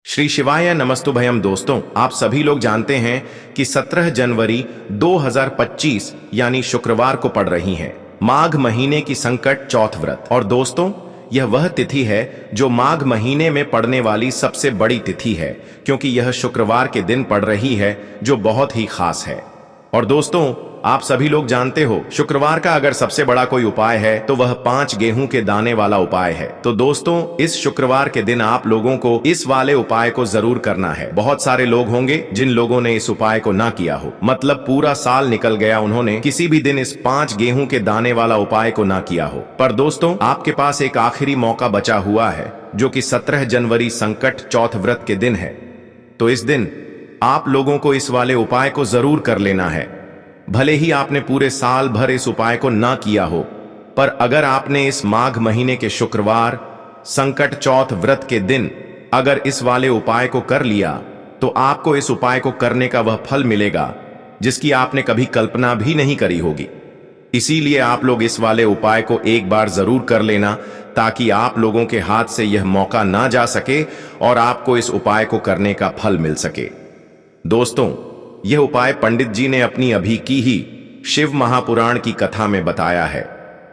श्री शिवाय नमस्तुभयम। दोस्तों, आप सभी लोग जानते हैं कि 17 जनवरी 2025 यानी शुक्रवार को पड़ रही है माघ महीने की संकट चौथ व्रत। और दोस्तों, यह वह तिथि है जो माघ महीने में पड़ने वाली सबसे बड़ी तिथि है, क्योंकि यह शुक्रवार के दिन पड़ रही है, जो बहुत ही खास है। और दोस्तों, आप सभी लोग जानते हो, शुक्रवार का अगर सबसे बड़ा कोई उपाय है तो वह 5 गेहूं के दाने वाला उपाय है। तो दोस्तों, इस शुक्रवार के दिन आप लोगों को इस वाले उपाय को जरूर करना है। बहुत सारे लोग होंगे जिन लोगों ने इस उपाय को ना किया हो, मतलब पूरा साल निकल गया, उन्होंने किसी भी दिन इस 5 गेहूं के दाने वाला उपाय को ना किया हो। पर दोस्तों, आपके पास एक आखिरी मौका बचा हुआ है, जो कि 17 जनवरी संकट चौथ व्रत के दिन है। तो इस दिन आप लोगों को इस वाले उपाय को जरूर कर लेना है। भले ही आपने पूरे साल भर इस उपाय को ना किया हो, पर अगर आपने इस माघ महीने के शुक्रवार संकट चौथ व्रत के दिन अगर इस वाले उपाय को कर लिया, तो आपको इस उपाय को करने का वह फल मिलेगा जिसकी आपने कभी कल्पना भी नहीं करी होगी। इसीलिए आप लोग इस वाले उपाय को एक बार जरूर कर लेना, ताकि आप लोगों के हाथ से यह मौका ना जा सके और आपको इस उपाय को करने का फल मिल सके। दोस्तों, यह उपाय पंडित जी ने अपनी अभी की ही शिव महापुराण की कथा में बताया है,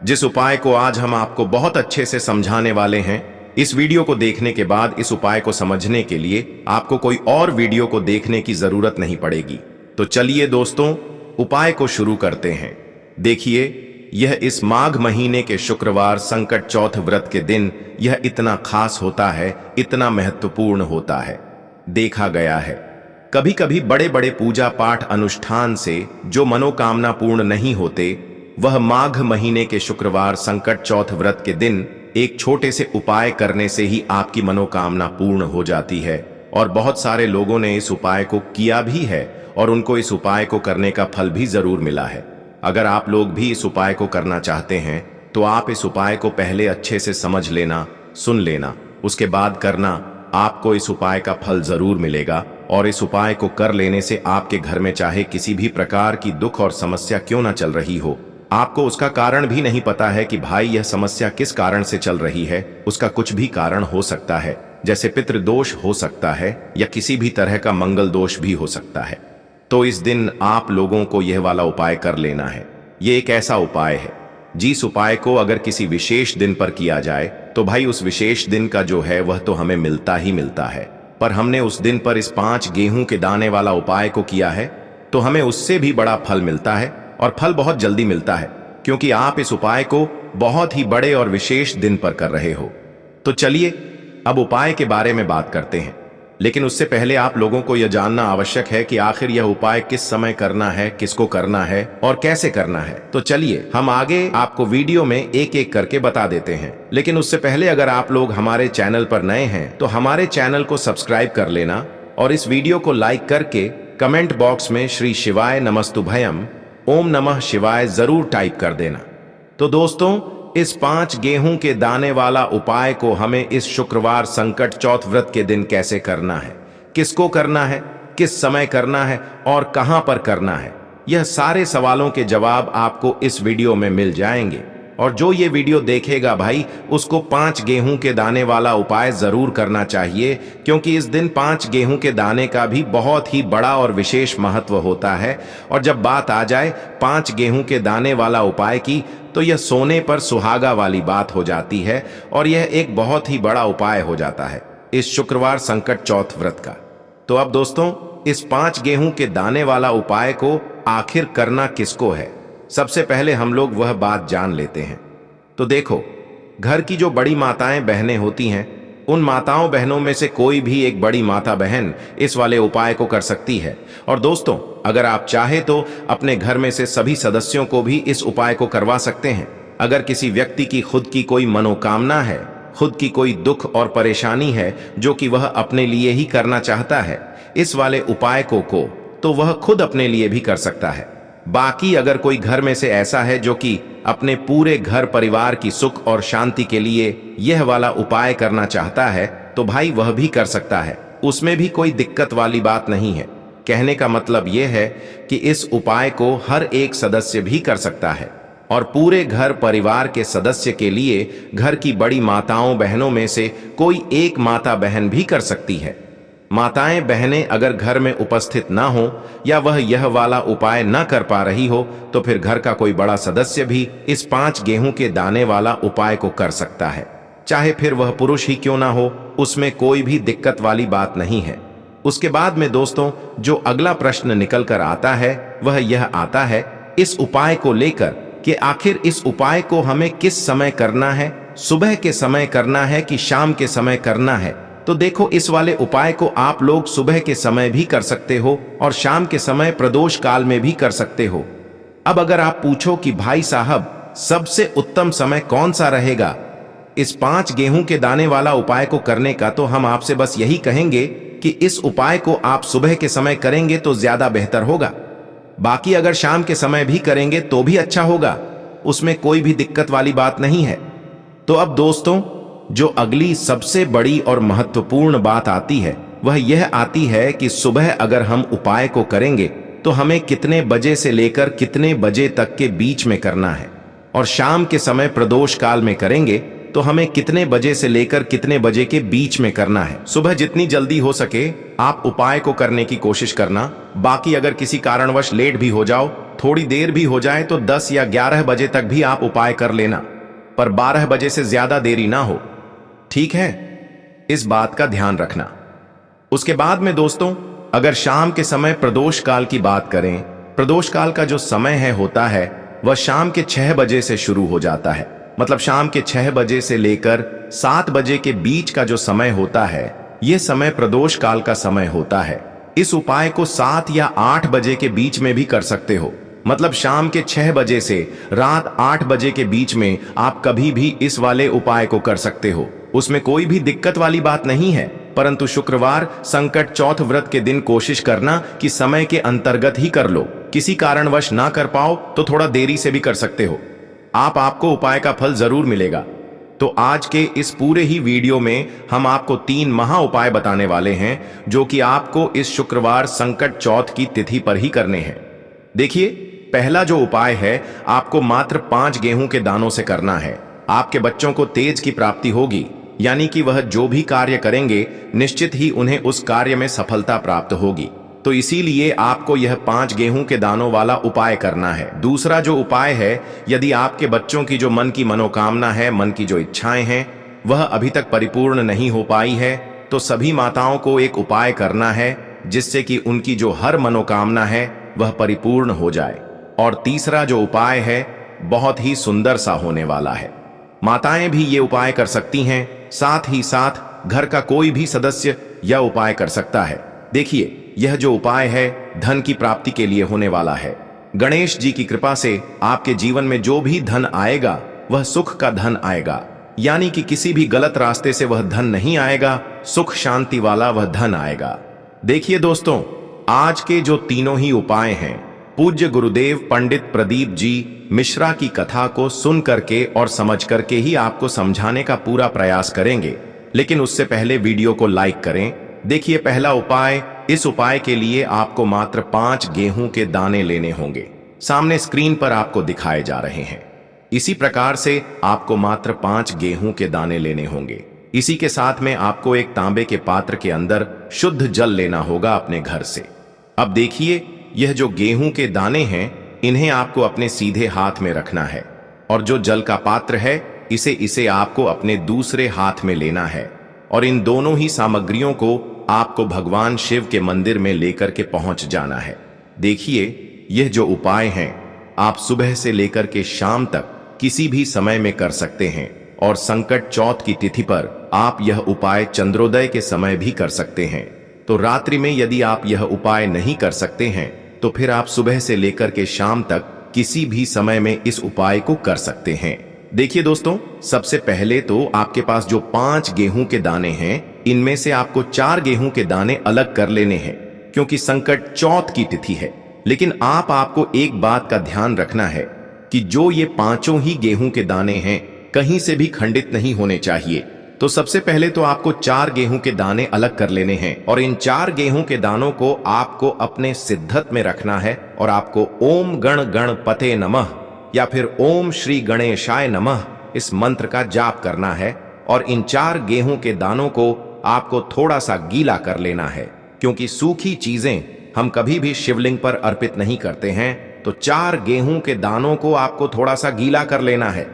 जिस उपाय को आज हम आपको बहुत अच्छे से समझाने वाले हैं। इस वीडियो को देखने के बाद इस उपाय को समझने के लिए आपको कोई और वीडियो को देखने की जरूरत नहीं पड़ेगी। तो चलिए दोस्तों, उपाय को शुरू करते हैं। देखिए, यह इस माघ महीने के शुक्रवार संकट चौथ व्रत के दिन यह इतना खास होता है, इतना महत्वपूर्ण होता है। देखा गया है कभी कभी बड़े बड़े पूजा पाठ अनुष्ठान से जो मनोकामना पूर्ण नहीं होते, वह माघ महीने के शुक्रवार संकट चौथ व्रत के दिन एक छोटे से उपाय करने से ही आपकी मनोकामना पूर्ण हो जाती है। और बहुत सारे लोगों ने इस उपाय को किया भी है और उनको इस उपाय को करने का फल भी जरूर मिला है। अगर आप लोग भी इस उपाय को करना चाहते हैं तो आप इस उपाय को पहले अच्छे से समझ लेना, सुन लेना, उसके बाद करना। आपको इस उपाय का फल जरूर मिलेगा। और इस उपाय को कर लेने से आपके घर में चाहे किसी भी प्रकार की दुख और समस्या क्यों ना चल रही हो, आपको उसका कारण भी नहीं पता है कि भाई यह समस्या किस कारण से चल रही है, उसका कुछ भी कारण हो सकता है, जैसे पितृदोष हो सकता है या किसी भी तरह का मंगल दोष भी हो सकता है। तो इस दिन आप लोगों को यह वाला उपाय कर लेना है। ये एक ऐसा उपाय है जिस उपाय को अगर किसी विशेष दिन पर किया जाए तो भाई उस विशेष दिन का जो है वह तो हमें मिलता ही मिलता है। पर हमने उस दिन पर इस 5 गेहूं के दाने वाला उपाय को किया है तो हमें उससे भी बड़ा फल मिलता है, और फल बहुत जल्दी मिलता है, क्योंकि आप इस उपाय को बहुत ही बड़े और विशेष दिन पर कर रहे हो। तो चलिए अब उपाय के बारे में बात करते हैं, लेकिन उससे पहले आप लोगों को यह जानना आवश्यक है कि आखिर यह उपाय किस समय करना है, किसको करना है और कैसे करना है। तो चलिए हम आगे आपको वीडियो में एक एक करके बता देते हैं। लेकिन उससे पहले अगर आप लोग हमारे चैनल पर नए हैं तो हमारे चैनल को सब्सक्राइब कर लेना और इस वीडियो को लाइक करके कमेंट बॉक्स में श्री शिवाय नमस्तुभयम ओम नमः शिवाय जरूर टाइप कर देना। तो दोस्तों, इस 5 गेहूं के दाने वाला उपाय को हमें इस शुक्रवार संकट चौथ व्रत के दिन कैसे करना है, किसको करना है, किस समय करना है और कहां पर करना है, यह सारे सवालों के जवाब आपको इस वीडियो में मिल जाएंगे। और जो ये वीडियो देखेगा भाई, उसको 5 गेहूं के दाने वाला उपाय जरूर करना चाहिए, क्योंकि इस दिन 5 गेहूं के दाने का भी बहुत ही बड़ा और विशेष महत्व होता है। और जब बात आ जाए 5 गेहूं के दाने वाला उपाय की, तो यह सोने पर सुहागा वाली बात हो जाती है और यह एक बहुत ही बड़ा उपाय हो जाता है इस शुक्रवार संकट चौथ व्रत का। तो अब दोस्तों, इस 5 गेहूं के दाने वाला उपाय को आखिर करना किसको है, सबसे पहले हम लोग वह बात जान लेते हैं। तो देखो, घर की जो बड़ी माताएं बहनें होती हैं, उन माताओं बहनों में से कोई भी एक बड़ी माता बहन इस वाले उपाय को कर सकती है। और दोस्तों, अगर आप चाहे तो अपने घर में से सभी सदस्यों को भी इस उपाय को करवा सकते हैं। अगर किसी व्यक्ति की खुद की कोई मनोकामना है, खुद की कोई दुख और परेशानी है जो कि वह अपने लिए ही करना चाहता है इस वाले उपाय को तो वह खुद अपने लिए भी कर सकता है। बाकी अगर कोई घर में से ऐसा है जो कि अपने पूरे घर परिवार की सुख और शांति के लिए यह वाला उपाय करना चाहता है, तो भाई वह भी कर सकता है, उसमें भी कोई दिक्कत वाली बात नहीं है। कहने का मतलब यह है कि इस उपाय को हर एक सदस्य भी कर सकता है, और पूरे घर परिवार के सदस्य के लिए घर की बड़ी माताओं बहनों में से कोई एक माता बहन भी कर सकती है। माताएं बहनें अगर घर में उपस्थित ना हो या वह यह वाला उपाय न कर पा रही हो तो फिर घर का कोई बड़ा सदस्य भी इस 5 गेहूं के दाने वाला उपाय को कर सकता है, चाहे फिर वह पुरुष ही क्यों ना हो, उसमें कोई भी दिक्कत वाली बात नहीं है। उसके बाद में दोस्तों जो अगला प्रश्न निकल कर आता है वह यह आता है इस उपाय को लेकर कि आखिर इस उपाय को हमें किस समय करना है, सुबह के समय करना है कि शाम के समय करना है। तो देखो, इस वाले उपाय को आप लोग सुबह के समय भी कर सकते हो और शाम के समय प्रदोष काल में भी कर सकते हो। अब अगर आप पूछो कि भाई साहब सबसे उत्तम समय कौन सा रहेगा इस 5 गेहूं के दाने वाला उपाय को करने का, तो हम आपसे बस यही कहेंगे कि इस उपाय को आप सुबह के समय करेंगे तो ज्यादा बेहतर होगा। बाकी अगर शाम के समय भी करेंगे तो भी अच्छा होगा, उसमें कोई भी दिक्कत वाली बात नहीं है। तो अब दोस्तों जो अगली सबसे बड़ी और महत्वपूर्ण बात आती है वह यह आती है कि सुबह अगर हम उपाय को करेंगे तो हमें कितने बजे से लेकर कितने बजे तक के बीच में करना है, और शाम के समय प्रदोष काल में करेंगे तो हमें कितने बजे से लेकर कितने बजे के बीच में करना है। सुबह जितनी जल्दी हो सके आप उपाय को करने की कोशिश करना। बाकी अगर किसी कारणवश लेट भी हो जाओ, थोड़ी देर भी हो जाए, तो 10 या 11 बजे तक भी आप उपाय कर लेना, पर 12 बजे से ज्यादा देरी ना हो, ठीक है? इस बात का ध्यान रखना। उसके बाद में दोस्तों अगर शाम के समय प्रदोष काल की बात करें, प्रदोष काल का जो समय है होता है वह शाम के 6 बजे से शुरू हो जाता है। मतलब शाम के 6 बजे से लेकर 7 बजे के बीच का जो समय होता है यह समय प्रदोष काल का समय होता है। इस उपाय को 7 या 8 बजे के बीच में भी कर सकते हो। मतलब शाम के 6 बजे से रात 8 बजे के बीच में आप कभी भी इस वाले उपाय को कर सकते हो, उसमें कोई भी दिक्कत वाली बात नहीं है। परंतु शुक्रवार संकट चौथ व्रत के दिन कोशिश करना कि समय के अंतर्गत ही कर लो। किसी कारणवश ना कर पाओ तो थोड़ा देरी से भी कर सकते हो, आपको उपाय का फल जरूर मिलेगा। तो आज के इस पूरे ही वीडियो में हम आपको 3 महा उपाय बताने वाले हैं जो कि आपको इस शुक्रवार संकट चौथ की तिथि पर ही करने हैं। देखिए, पहला जो उपाय है आपको मात्र 5 गेहूं के दानों से करना है। आपके बच्चों को तेज की प्राप्ति होगी, यानी कि वह जो भी कार्य करेंगे निश्चित ही उन्हें उस कार्य में सफलता प्राप्त होगी। तो इसीलिए आपको यह 5 गेहूं के दानों वाला उपाय करना है। दूसरा जो उपाय है, यदि आपके बच्चों की जो मन की मनोकामना है, मन की जो इच्छाएं हैं वह अभी तक परिपूर्ण नहीं हो पाई है, तो सभी माताओं को एक उपाय करना है जिससे कि उनकी जो हर मनोकामना है वह परिपूर्ण हो जाए। और तीसरा जो उपाय है बहुत ही सुंदर सा होने वाला है। माताएं भी ये उपाय कर सकती हैं, साथ ही साथ घर का कोई भी सदस्य यह उपाय कर सकता है। देखिए, यह जो उपाय है धन की प्राप्ति के लिए होने वाला है। गणेश जी की कृपा से आपके जीवन में जो भी धन आएगा वह सुख का धन आएगा, यानी कि किसी भी गलत रास्ते से वह धन नहीं आएगा, सुख शांति वाला वह धन आएगा। देखिए दोस्तों, आज के जो तीनों ही उपाय हैं पूज्य गुरुदेव पंडित प्रदीप जी मिश्रा की कथा को सुन करके और समझ करके ही आपको समझाने का पूरा प्रयास करेंगे। लेकिन उससे पहले वीडियो को लाइक करें। देखिए, पहला उपाय, इस उपाय के लिए आपको मात्र 5 गेहूं के दाने लेने होंगे। सामने स्क्रीन पर आपको दिखाए जा रहे हैं। इसी प्रकार से आपको मात्र 5 गेहूं के दाने लेने होंगे। इसी के साथ में आपको एक तांबे के पात्र के अंदर शुद्ध जल लेना होगा अपने घर से। अब देखिए, यह जो गेहूं के दाने हैं इन्हें आपको अपने सीधे हाथ में रखना है, और जो जल का पात्र है इसे आपको अपने दूसरे हाथ में लेना है, और इन दोनों ही सामग्रियों को आपको भगवान शिव के मंदिर में लेकर के पहुंच जाना है। देखिए, यह जो उपाय हैं आप सुबह से लेकर के शाम तक किसी भी समय में कर सकते हैं, और संकट चौथ की तिथि पर आप यह उपाय चंद्रोदय के समय भी कर सकते हैं। तो रात्रि में यदि आप यह उपाय नहीं कर सकते हैं तो फिर आप सुबह से लेकर के शाम तक किसी भी समय में इस उपाय को कर सकते हैं। देखिए दोस्तों, सबसे पहले तो आपके पास जो 5 गेहूं के दाने हैं इनमें से आपको 4 गेहूं के दाने अलग कर लेने हैं, क्योंकि संकट चौथ की तिथि है। लेकिन आपको एक बात का ध्यान रखना है कि जो ये 5 ही गेहूं के दाने हैं कहीं से भी खंडित नहीं होने चाहिए। तो सबसे पहले तो आपको 4 गेहूं के दाने अलग कर लेने हैं, और इन 4 गेहूं के दानों को आपको अपने सिद्धत में रखना है, और आपको ओम गण गणपते नमः या फिर ओम श्री गणेशाय नमः इस मंत्र का जाप करना है। और इन 4 गेहूं के दानों को आपको थोड़ा सा गीला कर लेना है, क्योंकि सूखी चीजें हम कभी भी शिवलिंग पर अर्पित नहीं करते हैं। तो 4 गेहूं के दानों को आपको थोड़ा सा गीला कर लेना है।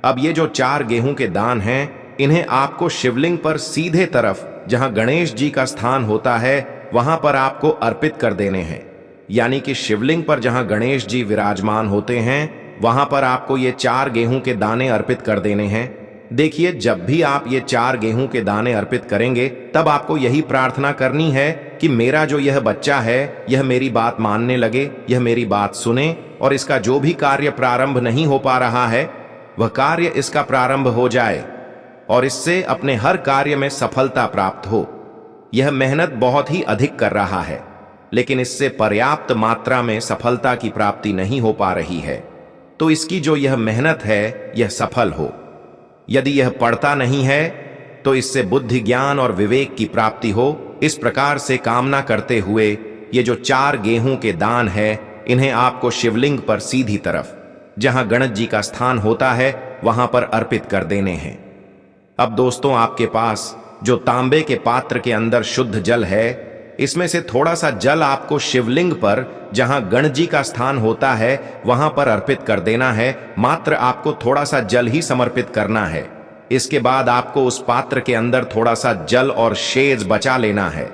अब ये जो 4 गेहूं के दान हैं, इन्हें आपको शिवलिंग पर सीधे तरफ जहां गणेश जी का स्थान होता है वहां पर आपको अर्पित कर देने हैं। यानी कि शिवलिंग पर जहां गणेश जी विराजमान होते हैं वहां पर आपको ये 4 गेहूं के दाने अर्पित कर देने हैं। देखिए, जब भी आप ये 4 गेहूं के दाने अर्पित करेंगे तब आपको यही प्रार्थना करनी है कि मेरा जो यह बच्चा है यह मेरी बात मानने लगे, यह मेरी बात सुने और इसका जो भी कार्य प्रारंभ नहीं हो पा रहा है वह कार्य इसका प्रारंभ हो जाए और इससे अपने हर कार्य में सफलता प्राप्त हो। यह मेहनत बहुत ही अधिक कर रहा है, लेकिन इससे पर्याप्त मात्रा में सफलता की प्राप्ति नहीं हो पा रही है, तो इसकी जो यह मेहनत है यह सफल हो। यदि यह पढ़ता नहीं है तो इससे बुद्धि, ज्ञान और विवेक की प्राप्ति हो। इस प्रकार से कामना करते हुए ये जो 4 गेहूं के दान है, इन्हें आपको शिवलिंग पर सीधी तरफ जहां गणेश जी का स्थान होता है वहां पर अर्पित कर देने हैं। अब दोस्तों, आपके पास जो तांबे के पात्र के अंदर शुद्ध जल है, इसमें से थोड़ा सा जल आपको शिवलिंग पर जहां गणेश जी का स्थान होता है वहां पर अर्पित कर देना है। मात्र आपको थोड़ा सा जल ही समर्पित करना है। इसके बाद आपको उस पात्र के अंदर थोड़ा सा जल और शेष बचा लेना है।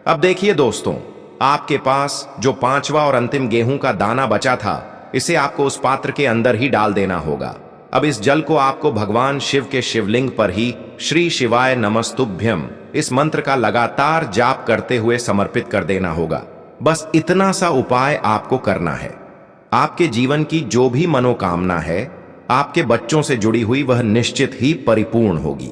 अब देखिए दोस्तों, आपके पास जो 5वां और अंतिम गेहूं का दाना बचा था, इसे आपको उस पात्र के अंदर ही डाल देना होगा। अब इस जल को आपको भगवान शिव के शिवलिंग पर ही श्री शिवाय नमस्तुभ्यम इस मंत्र का लगातार जाप करते हुए समर्पित कर देना होगा। बस इतना सा उपाय आपको करना है। आपके जीवन की जो भी मनोकामना है आपके बच्चों से जुड़ी हुई, वह निश्चित ही परिपूर्ण होगी।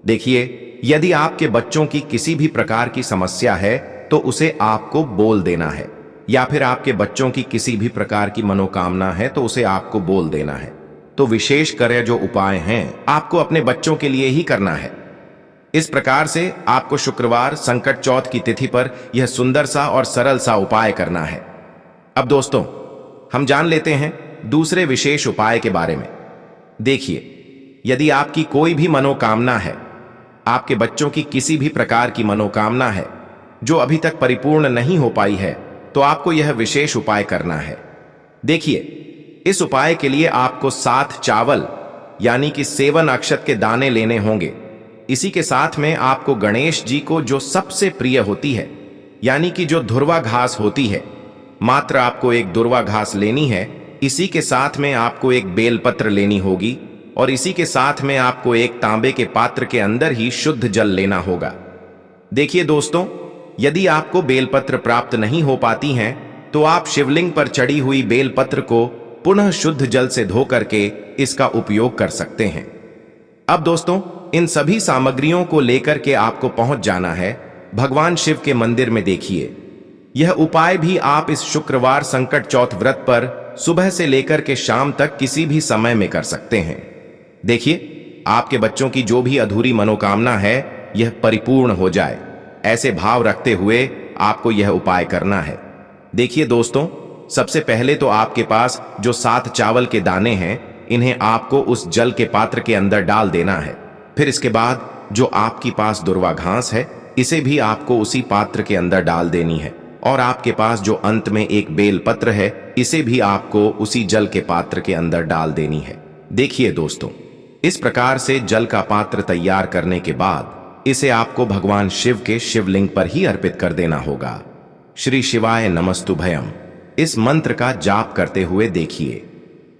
देखिए, यदि आपके बच्चों की किसी भी प्रकार की समस्या है तो उसे आपको बोल देना है, या फिर आपके बच्चों की किसी भी प्रकार की मनोकामना है तो उसे आपको बोल देना है। तो विशेष कर जो उपाय हैं आपको अपने बच्चों के लिए ही करना है। इस प्रकार से आपको शुक्रवार संकट चौथ की तिथि पर यह सुंदर सा और सरल सा उपाय करना है। अब दोस्तों, हम जान लेते हैं दूसरे विशेष उपाय के बारे में। देखिए, यदि आपकी कोई भी मनोकामना है, आपके बच्चों की किसी भी प्रकार की मनोकामना है जो अभी तक परिपूर्ण नहीं हो पाई है, तो आपको यह विशेष उपाय करना है। देखिए, इस उपाय के लिए आपको 7 चावल यानी कि 7 अक्षत के दाने लेने होंगे। इसी के साथ में आपको गणेश जी को जो सबसे प्रिय होती है यानी कि जो धुर्वा घास होती है, मात्र आपको एक धुर्वा घास लेनी है। इसी के साथ में आपको एक बेलपत्र लेनी होगी और इसी के साथ में आपको एक तांबे के पात्र के अंदर ही शुद्ध जल लेना होगा। देखिए दोस्तों, यदि आपको बेलपत्र प्राप्त नहीं हो पाती हैं तो आप शिवलिंग पर चढ़ी हुई बेलपत्र को पुनः शुद्ध जल से धो करके इसका उपयोग कर सकते हैं। अब दोस्तों, इन सभी सामग्रियों को लेकर के आपको पहुंच जाना है भगवान शिव के मंदिर में। देखिए, यह उपाय भी आप इस शुक्रवार संकट चौथ व्रत पर सुबह से लेकर के शाम तक किसी भी समय में कर सकते हैं। देखिए, आपके बच्चों की जो भी अधूरी मनोकामना है यह परिपूर्ण हो जाए, ऐसे भाव रखते हुए आपको यह उपाय करना है। देखिए दोस्तों, सबसे पहले तो आपके पास जो 7 चावल के दाने हैं, इन्हें आपको उस जल के पात्र के अंदर डाल देना है। फिर इसके बाद जो आपकी पास दुर्वा घास है, इसे भी आपको उसी पात्र के अंदर डाल देनी है। और आपके पास जो अंत में एक बेल पत्र है, इसे भी आपको उसी जल के पात्र के अंदर डाल देनी है। देखिए दोस्तों, इस प्रकार से जल का पात्र तैयार करने के बाद इसे आपको भगवान शिव के शिवलिंग पर ही अर्पित कर देना होगा। श्री शिवाय नमस्तुभयम इस मंत्र का जाप करते हुए देखिए,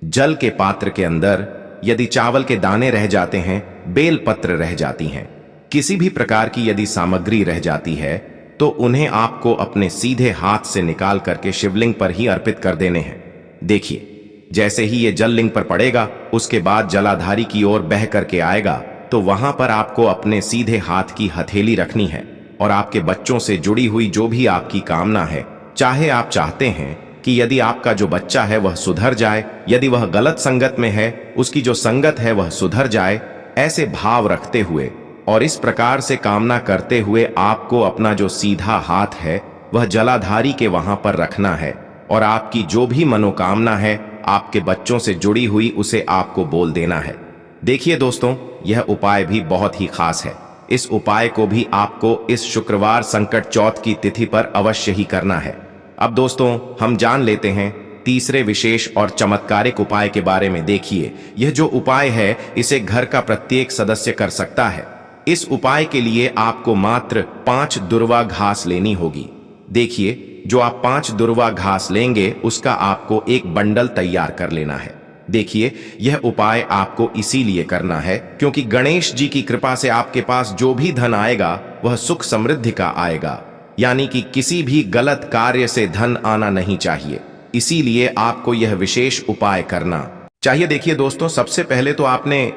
जल के पात्र के अंदर यदि चावल के दाने रह जाते हैं, बेल पत्र रह जाती हैं, किसी भी प्रकार की यदि सामग्री रह जाती है, तो उन्हें आपको अपने सीधे हाथ से निकाल करके शिवलिंग पर ही अर्पित कर देने हैं। देखिए, जैसे ही ये जल लिंग पर पड़ेगा, उसके बाद जलाधारी की ओर बह करके आएगा, तो वहां पर आपको अपने सीधे हाथ की हथेली रखनी है और आपके बच्चों से जुड़ी हुई जो भी आपकी कामना है, चाहे आप चाहते हैं कि यदि आपका जो बच्चा है वह सुधर जाए, यदि वह गलत संगत में है, उसकी जो संगत है वह सुधर जाए, ऐसे भाव रखते हुए और इस प्रकार से कामना करते हुए आपको अपना जो सीधा हाथ है वह जलाधारी के वहां पर रखना है और आपकी जो भी मनोकामना है आपके बच्चों से जुड़ी हुई, उसे आपको बोल देना है। देखिए दोस्तों, यह उपाय भी बहुत ही खास है। इस उपाय को भी आपको इस शुक्रवार संकट चौथ की तिथि पर अवश्य ही करना है। अब दोस्तों हम जान लेते हैं तीसरे विशेष और चमत्कारिक उपाय के बारे में। देखिए, यह जो उपाय है इसे घर का प्रत्येक सदस्य कर सकता है। इस उपाय के लिए आपको मात्र 5 दुर्वा घास लेनी होगी। देखिए, जो आप 5 दुर्वा घास लेंगे उसका आपको एक बंडल तैयार कर लेना है। देखिए, यह उपाय आपको इसीलिए करना है क्योंकि गणेश जी की कृपा से आपके पास जो भी धन आएगा वह सुख समृद्धि का आएगा, यानी कि किसी भी गलत कार्य से धन आना नहीं चाहिए। इसीलिए आपको यह विशेष उपाय करना चाहिए। देखिए दोस्तों, सबसे पहले तो आपने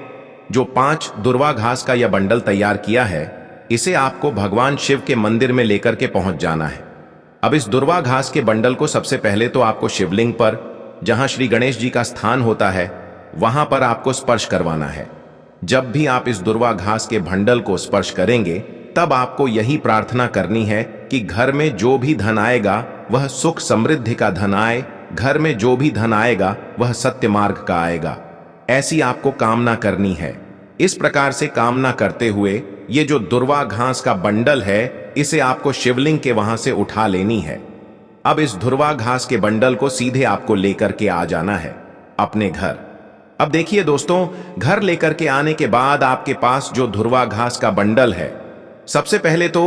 जो 5 दुर्वा घास का यह बंडल तैयार किया है इसे आपको भगवान शिव के मंदिर में लेकर के पहुंच जाना है। अब इस दुर्वा घास के बंडल को सबसे पहले तो आपको शिवलिंग पर, जहां श्री गणेश जी का स्थान होता है, वहां पर आपको स्पर्श करवाना है। जब भी आप इस दुर्वा घास के बंडल को स्पर्श करेंगे तब आपको यही प्रार्थना करनी है कि घर में जो भी धन आएगा वह सुख समृद्धि का धन आए, घर में जो भी धन आएगा वह सत्य मार्ग का आएगा, ऐसी आपको कामना करनी है। इस प्रकार से कामना करते हुए ये जो दुर्वा घास का बंडल है इसे आपको शिवलिंग के वहां से उठा लेनी है। अब इस दुर्वा घास के बंडल को सीधे आपको लेकर के आ जाना है अपने घर। अब देखिए दोस्तों, घर लेकर के आने के बाद आपके पास जो दुर्वा घास का बंडल है, सबसे पहले तो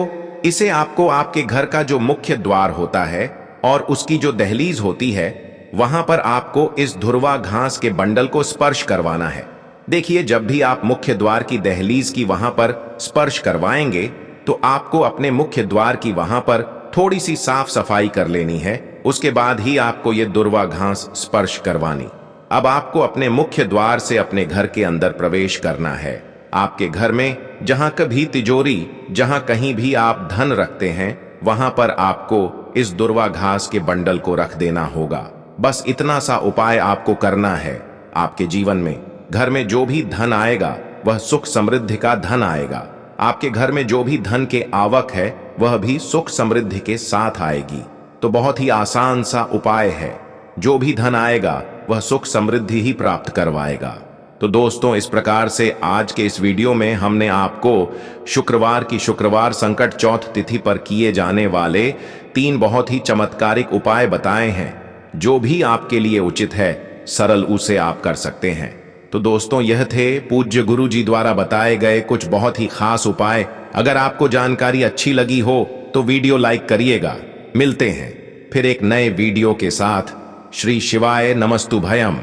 इसे आपको आपके घर का जो मुख्य द्वार होता है और उसकी जो दहलीज होती है वहां पर आपको इस दुर्वा घास के बंडल को स्पर्श करवाना है। देखिए, जब भी आप मुख्य द्वार की दहलीज की वहां पर स्पर्श करवाएंगे तो आपको अपने मुख्य द्वार की वहां पर थोड़ी सी साफ सफाई कर लेनी है। उसके बाद ही आपको ये दुर्वा घास स्पर्श करवानी। अब आपको अपने मुख्य द्वार से अपने घर के अंदर प्रवेश करना है। आपके घर में जहां कभी तिजोरी, जहां कहीं भी आप धन रखते हैं, वहां पर आपको इस दुर्वा घास के बंडल को रख देना होगा। बस इतना सा उपाय आपको करना है। आपके जीवन में घर में जो भी धन आएगा वह सुख समृद्धि का धन आएगा। आपके घर में जो भी धन के आवक है वह भी सुख समृद्धि के साथ आएगी। तो बहुत ही आसान सा उपाय है। जो भी धन आएगा वह सुख समृद्धि ही प्राप्त करवाएगा। तो दोस्तों, इस प्रकार से आज के इस वीडियो में हमने आपको शुक्रवार की शुक्रवार संकट चौथ तिथि पर किए जाने वाले 3 बहुत ही चमत्कारिक उपाय बताए हैं। जो भी आपके लिए उचित है, सरल उसे आप कर सकते हैं। तो दोस्तों, यह थे पूज्य गुरु जी द्वारा बताए गए कुछ बहुत ही खास उपाय। अगर आपको जानकारी अच्छी लगी हो तो वीडियो लाइक करिएगा। मिलते हैं फिर एक नए वीडियो के साथ। श्री शिवाय नमस्तुभयम।